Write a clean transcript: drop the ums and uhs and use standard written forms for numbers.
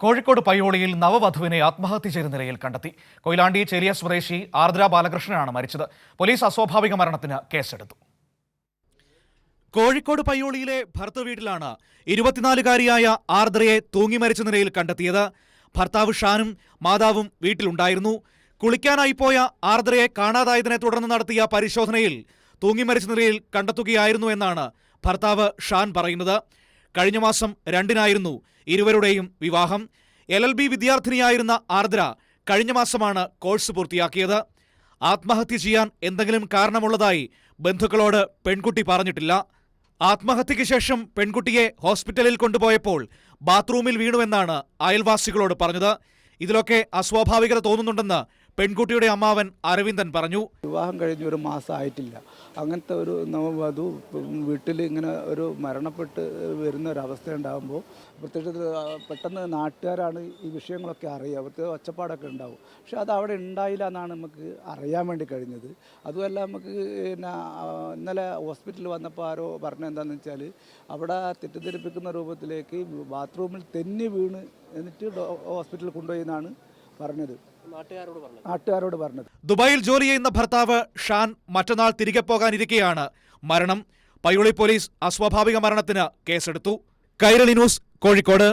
കോഴിക്കോട് പയ്യോളിയിൽ നവവധുവിനെ ആത്മഹത്യ ചെയ്ത നിലയിൽ കണ്ടെത്തി. കൊയിലാണ്ടി ചേലിയ സ്വദേശി ആർദ്ര ബാലകൃഷ്ണനാണ് മരിച്ചത്. പോലീസ് അസ്വാഭാവിക മരണത്തിന് കേസെടുത്തു. കോഴിക്കോട് പയ്യോളിയിലെ ഭർത്തൃവീട്ടിലാണ് 24-കാരിയായ ആർദ്രയെ തൂങ്ങി മരിച്ച നിലയിൽ കണ്ടെത്തിയത്. ഭർത്താവ് ഷാനും മാതാവും വീട്ടിലുണ്ടായിരുന്നു. കുളിക്കാനായി പോയ ആർദ്രയെ കാണാതായതിനെ തുടർന്ന് നടത്തിയ പരിശോധനയിൽ തൂങ്ങി മരിച്ച നിലയിൽ കണ്ടെത്തുകയായിരുന്നു എന്നാണ് ഭർത്താവ് ഷാൻ പറയുന്നത്. കഴിഞ്ഞ മാസം 2-നായിരുന്നു ഇരുവരുടെയും വിവാഹം. LLB വിദ്യാർത്ഥിനിയായിരുന്ന ആർദ്ര കഴിഞ്ഞ മാസമാണ് കോഴ്സ് പൂർത്തിയാക്കിയത്. ആത്മഹത്യ ചെയ്യാൻ എന്തെങ്കിലും കാരണമുള്ളതായി ബന്ധുക്കളോട് പെൺകുട്ടി പറഞ്ഞിട്ടില്ല. ആത്മഹത്യയ്ക്ക് ശേഷം പെൺകുട്ടിയെ ഹോസ്പിറ്റലിൽ കൊണ്ടുപോയപ്പോൾ ബാത്റൂമിൽ വീണുവെന്നാണ് അയൽവാസികളോട് പറഞ്ഞത്. ഇതിലൊക്കെ അസ്വാഭാവികത തോന്നുന്നുണ്ടെന്ന് പെൺകുട്ടിയുടെ അമ്മാവൻ അരവിന്ദൻ പറഞ്ഞു. വിവാഹം കഴിഞ്ഞ് 1 മാസം ആയിട്ടില്ല. അങ്ങനത്തെ ഒരു നവവധു വീട്ടിൽ ഇങ്ങനെ ഒരു മരണപ്പെട്ട് വരുന്ന ഒരവസ്ഥ ഉണ്ടാകുമ്പോൾ പ്രത്യേകിച്ച് പെട്ടെന്ന് നാട്ടുകാരാണ് ഈ വിഷയങ്ങളൊക്കെ അറിയുക, പ്രത്യേക ഒച്ചപ്പാടൊക്കെ ഉണ്ടാവും. പക്ഷെ അത് അവിടെ ഉണ്ടായില്ല എന്നാണ് നമുക്ക് അറിയാൻ വേണ്ടി കഴിഞ്ഞത്. അതുമല്ല, നമുക്ക് പിന്നെ ഇന്നലെ ഹോസ്പിറ്റലിൽ വന്നപ്പോൾ ആരോ പറഞ്ഞത് എന്താണെന്ന് വെച്ചാൽ അവിടെ തെറ്റിദ്ധരിപ്പിക്കുന്ന രൂപത്തിലേക്ക് ബാത്റൂമിൽ തെന്നി വീണ് എന്നിട്ട് ഹോസ്പിറ്റലിൽ കൊണ്ടുപോയി എന്നാണ് പറഞ്ഞത്, നാട്ടുകാരോട് പറഞ്ഞത്. ദുബായിൽ ജോലി ചെയ്യുന്ന ഭർത്താവ് ഷാൻ മറ്റന്നാൾ തിരികെ പോകാനിരിക്കെയാണ് മരണം. പയ്യോളി പോലീസ് അസ്വാഭാവിക മരണത്തിന് കേസെടുത്തു. കൈരളി ന്യൂസ്, കോഴിക്കോട്.